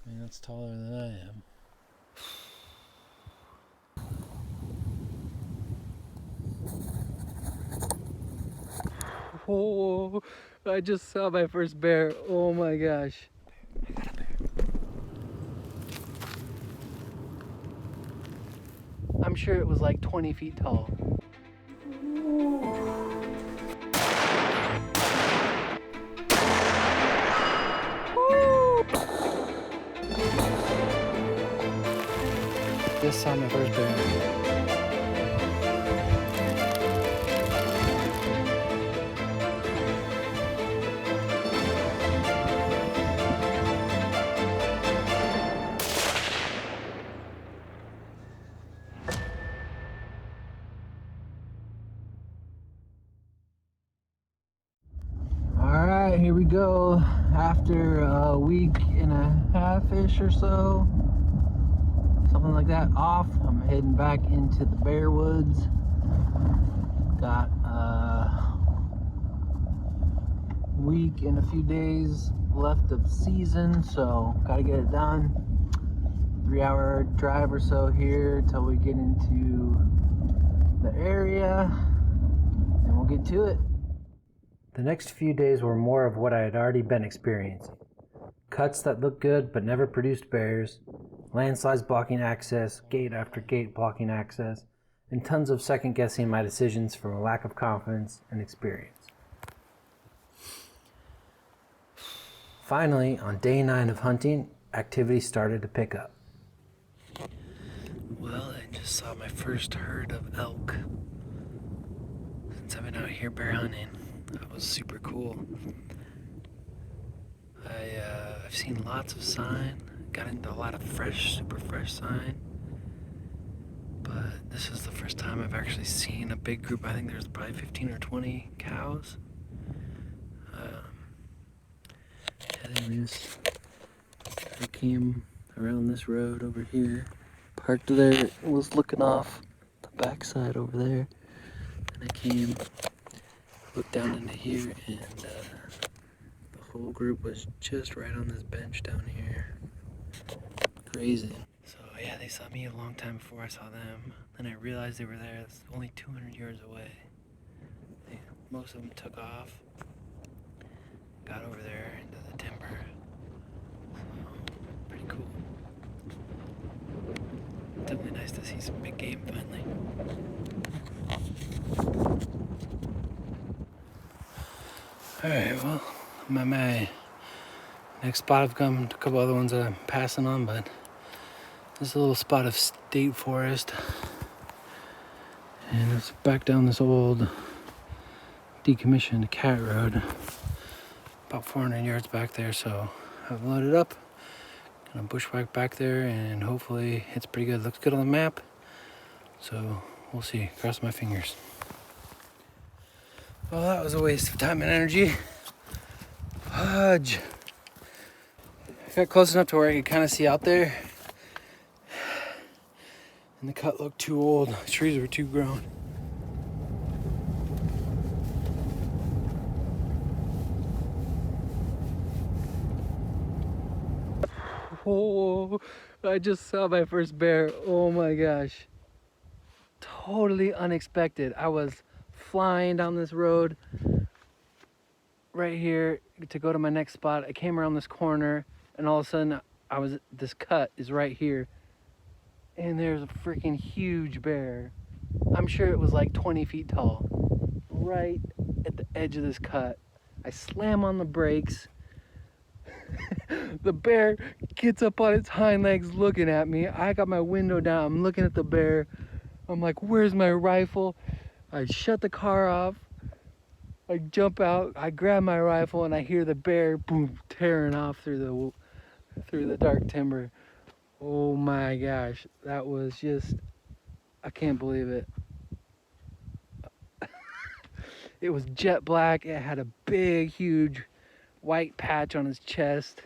I mean, that's taller than I am. Oh, I just saw my first bear. Oh my gosh. I got a bear. I'm sure it was like 20 feet tall. Just saw my first bear. Alright, here we go. After a week and a half-ish or so, something like that, off, I'm heading back into the bear woods. Got a week and a few days left of season, so gotta get it done. 3-hour drive or so here till we get into the area, and we'll get to it. The next few days were more of what I had already been experiencing. Cuts that looked good but never produced bears, landslides blocking access, gate after gate blocking access, and tons of second guessing my decisions from a lack of confidence and experience. Finally, on day 9 of hunting, activity started to pick up. Well, I just saw my first herd of elk since I've been out here bear hunting. That was super cool. I've seen lots of sign, got into a lot of super fresh sign, but this is the first time I've actually seen a big group. I think there's probably 15 or 20 cows. I came around this road over here, parked there, was looking off the backside over there, and I came, looked down into here, and the whole group was just right on this bench down here. Crazy. So yeah, they saw me a long time before I saw them. Then I realized they were there. It's only 200 yards away. Most of them took off, got over there into the timber. So, pretty cool. Definitely nice to see some big game finally. Alright, well, I'm at my next spot. I've come to a couple other ones that I'm passing on, but this is a little spot of state forest. And it's back down this old decommissioned cat road. About 400 yards back there, so I've loaded up. Gonna bushwhack back there and hopefully it's pretty good. Looks good on the map. So we'll see. Cross my fingers. Well, that was a waste of time and energy. Fudge. I got close enough to where I could kind of see out there. And the cut looked too old. The trees were too grown. Oh, I just saw my first bear. Oh my gosh. Totally unexpected. I was flying down this road right here to go to my next spot. I came around this corner and all of a sudden this cut is right here. And there's a freaking huge bear. I'm sure it was like 20 feet tall. Right at the edge of this cut. I slam on the brakes. The bear gets up on its hind legs looking at me. I got my window down. I'm looking at the bear. I'm like, where's my rifle? I shut the car off. I jump out. I grab my rifle and I hear the bear boom tearing off through the dark timber. Oh my gosh, that was just, I can't believe it. It was jet black. It had a big, huge white patch on his chest.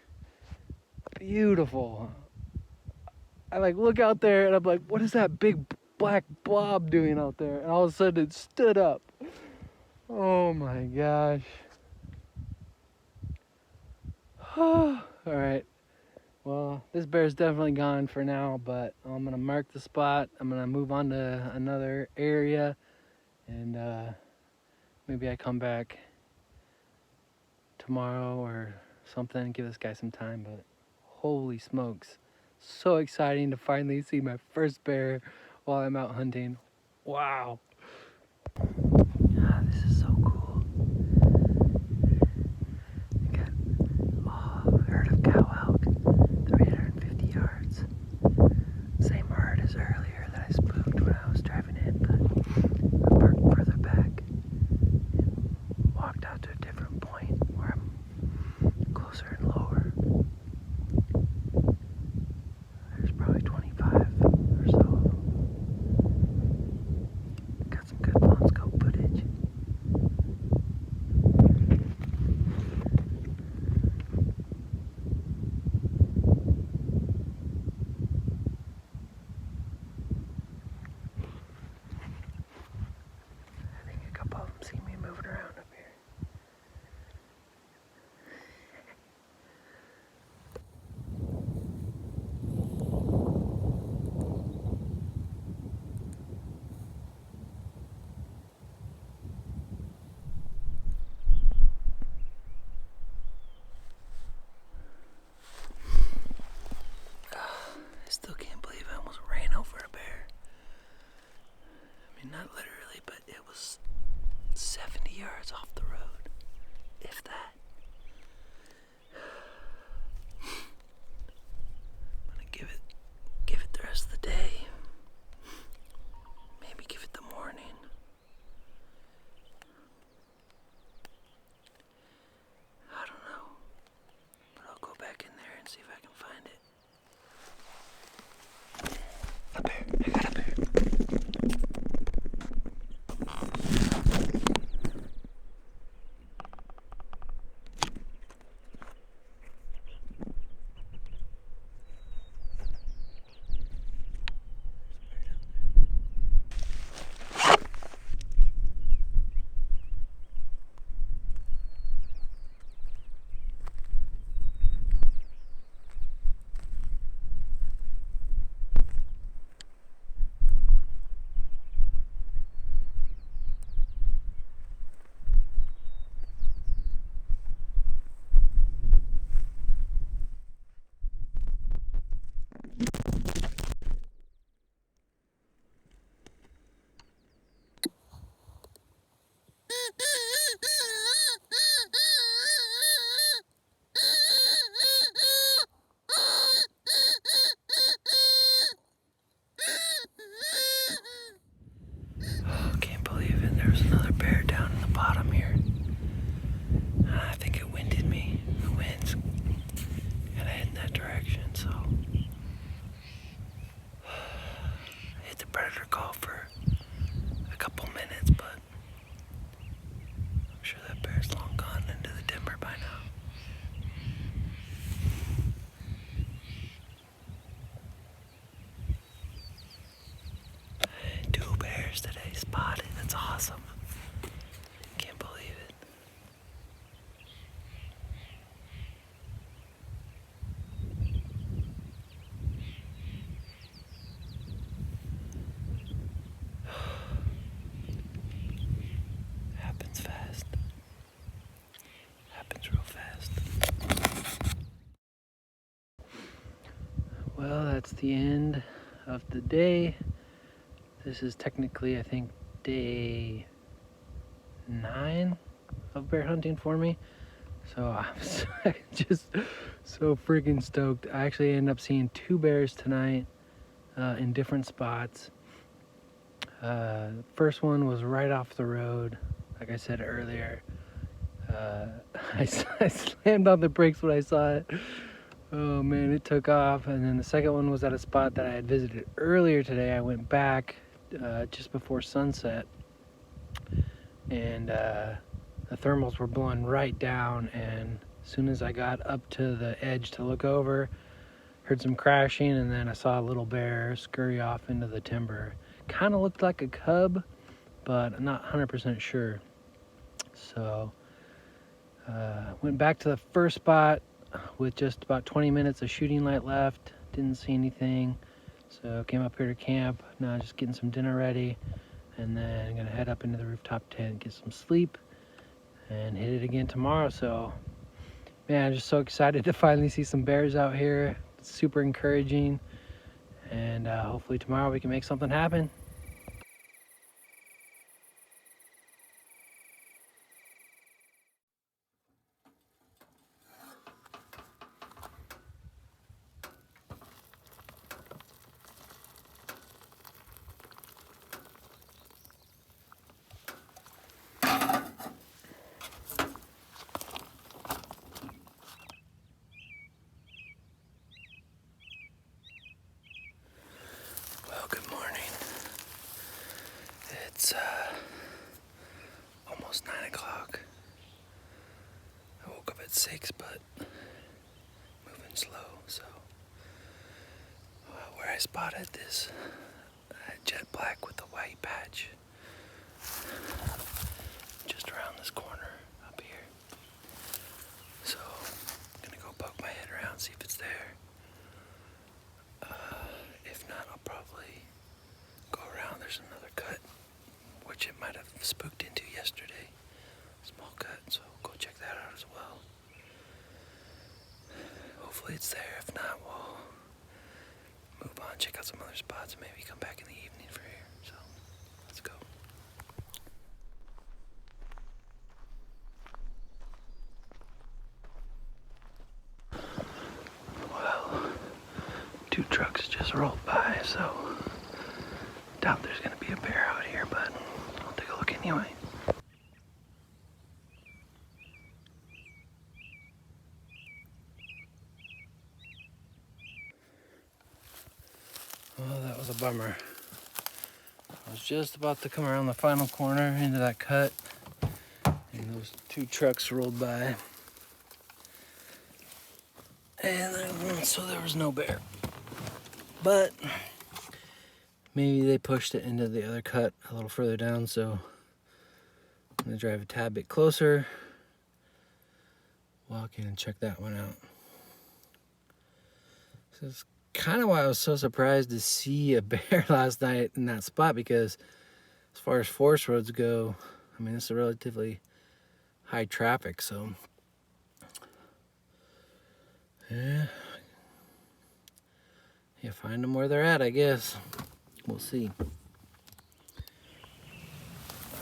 Beautiful. I like look out there and I'm like, what is that big black blob doing out there? And all of a sudden it stood up. Oh my gosh. All right. Well, this this bear's definitely gone for now, but I'm gonna mark the spot. I'm gonna move on to another area, and maybe I come back tomorrow or something, give this guy some time. But holy smokes, so exciting to finally see my first bear while I'm out hunting. Wow. This is so cool. Got herd of cow elk, 350 yards. Same herd as earlier that I spooked when I was driving in, but I parked further back and walked out to a different point where I'm closer and lower. There's probably 25 or so of them. Got some good phone scope footage. I think a couple of them see me moving around up here. I still can't believe I almost ran over a bear. I mean, not literally, but it was 70 yards off the road, if that. I'm gonna give it the rest of the day. Maybe give it the morning. I don't know, but I'll go back in there and see if I can find it. A bear, I got a bear. Can't believe it. There's another bear down in the bottom here. I think it winded me. The wind's kind of heading that direction, so I hit the predator call for a couple minutes, but I'm sure that bear's long gone into the timber by now. Two bears today spotted. That's awesome. Can't believe it. Happens fast. Happens real fast. Well, that's the end of the day. This is technically, I think, day 9 of bear hunting for me. So I'm just so freaking stoked. I actually ended up seeing 2 bears tonight in different spots. First one was right off the road, like I said earlier. I slammed on the brakes when I saw it. Oh man, it took off. And then the second one was at a spot that I had visited earlier today. I went back just before sunset, and the thermals were blowing right down, and as soon as I got up to the edge to look over, heard some crashing, and then I saw a little bear scurry off into the timber. Kind of looked like a cub, but I'm not 100% sure. So went back to the first spot. with just about 20 minutes of shooting light left. Didn't see anything, so came up here to camp. Now just getting some dinner ready, and then I'm gonna head up into the rooftop tent, get some sleep, and hit it again tomorrow. So man, I'm just so excited to finally see some bears out here. It's super encouraging, and hopefully tomorrow we can make something happen. Well, good morning. It's almost 9 o'clock. I woke up at 6, but moving slow. So where I spotted this jet black with the white patch just around this corner up here. So I'm gonna go poke my head around, see if it's there. If not, I'll probably go around. There's another cut, which it might have spooked into yesterday. Small cut, so go check that out as well. Hopefully it's there. If not, we'll move on, check out some other spots, and maybe come back in the evening for here. So let's go. Well, 2 trucks just rolled by, so doubt there's gonna be a bear out here, but I'll take a look anyway. Well, that was a bummer. I was just about to come around the final corner into that cut, and those 2 trucks rolled by. And so there was no bear. But maybe they pushed it into the other cut a little further down, so I'm gonna drive a tad bit closer, walk in and check that one out. So it's kind of why I was so surprised to see a bear last night in that spot, because as far as forest roads go, I mean, it's a relatively high traffic, so yeah, you find them where they're at, I guess. We'll see.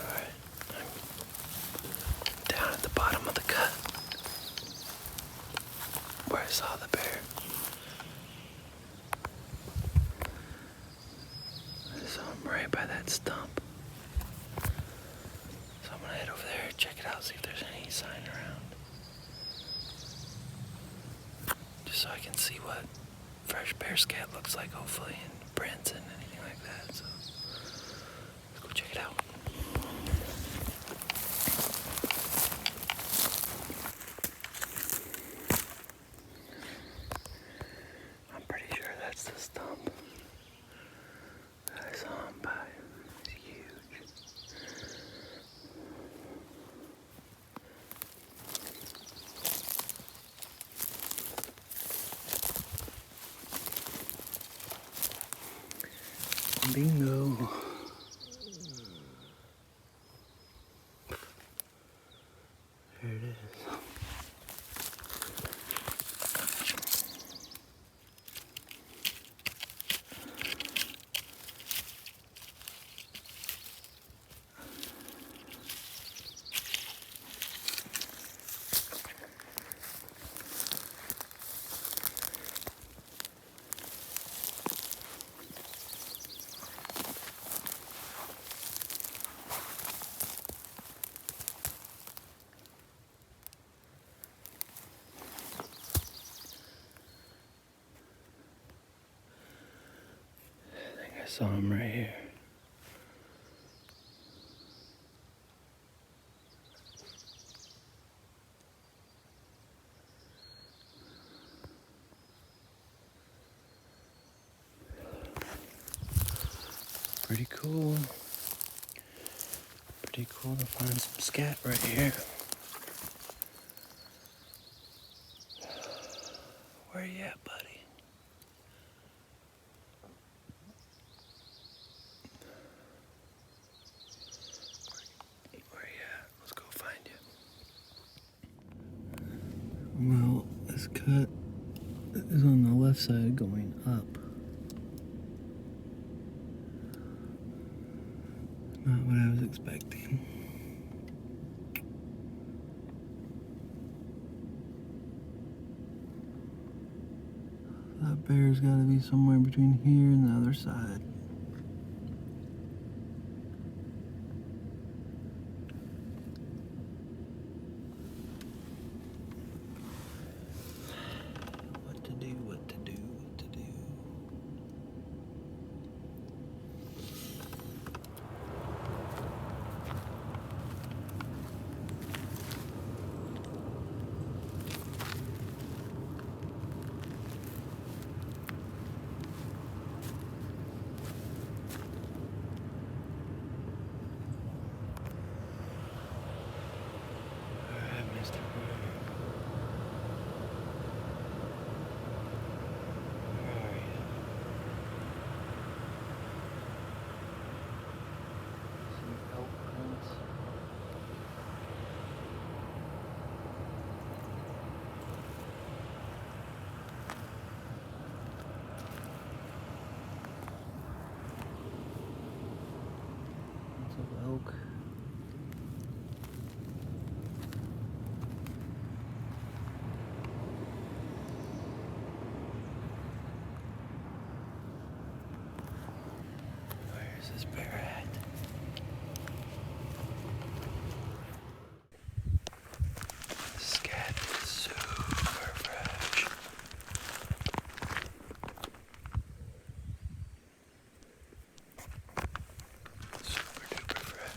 Alright, I'm down at the bottom of the cut where I saw the bear. I saw him right by that stump. So I'm gonna head over there, check it out, see if there's any sign around. Just so I can see what fresh bear scat looks like, hopefully, and prints and anything like that. So let's go check it out. I'm pretty sure that's the stump that I saw him by. It's huge. Bingo. There it is. I saw him right here. Pretty cool. Pretty cool to find some scat right here. is on the left side going up. Not what I was expecting. That bear's got to be somewhere between here and the other side. What to do, what to do, what to do. Elk. Where's this bear at? This cat is super fresh. Super duper fresh.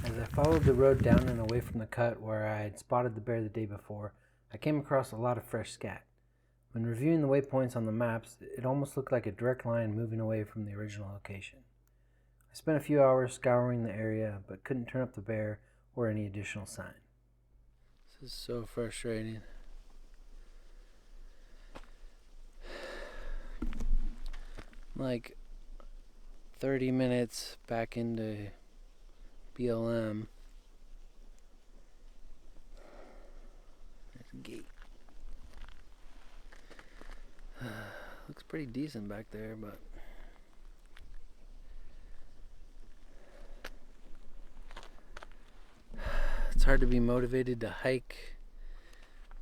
As I followed the road down and away from the cut where I had spotted the bear the day before, I came across a lot of fresh scat. When reviewing the waypoints on the maps, it almost looked like a direct line moving away from the original location. I spent a few hours scouring the area, but couldn't turn up the bear or any additional sign. This is so frustrating. Like 30 minutes back into BLM. There's a gate. Looks pretty decent back there, but it's hard to be motivated to hike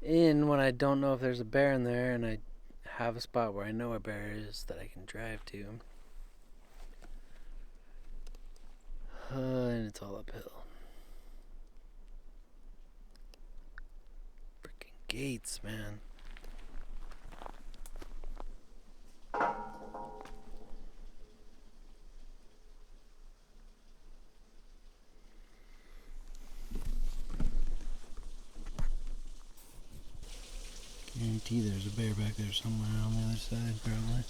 in when I don't know if there's a bear in there and I have a spot where I know a bear is that I can drive to. And it's all uphill. Freaking gates, man. Guarantee there's a bear back there somewhere on the other side, probably.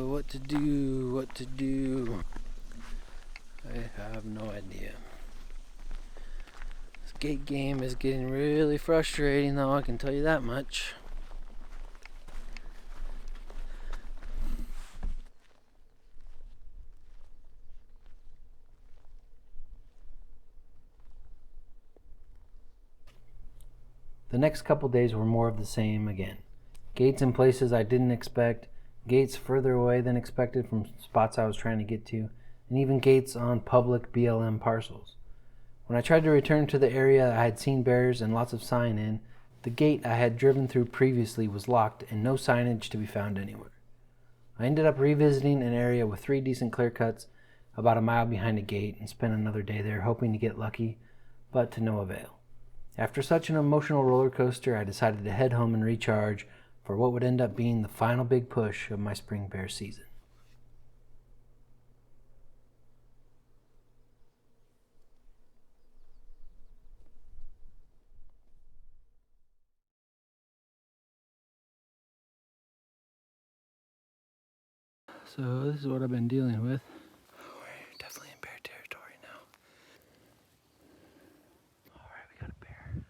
What to do, what to do. I have no idea. This gate game is getting really frustrating though, I can tell you that much. The next couple days were more of the same again. Gates in places I didn't expect, gates further away than expected from spots I was trying to get to, and even gates on public BLM parcels. When I tried to return to the area I had seen bears and lots of sign in, the gate I had driven through previously was locked and no signage to be found anywhere. I ended up revisiting an area with 3 decent clear cuts about a mile behind a gate and spent another day there hoping to get lucky, but to no avail. After such an emotional roller coaster, I decided to head home and recharge for what would end up being the final big push of my spring bear season. So this is what I've been dealing with. We're definitely in bear territory now. All right, we got a bear.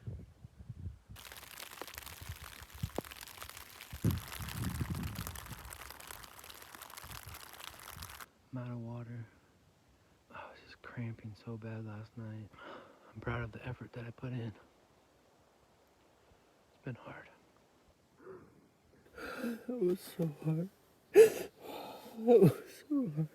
I'm out of water. I was just cramping so bad last night. I'm proud of the effort that I put in. It's been hard. That was so hard. That was so hard.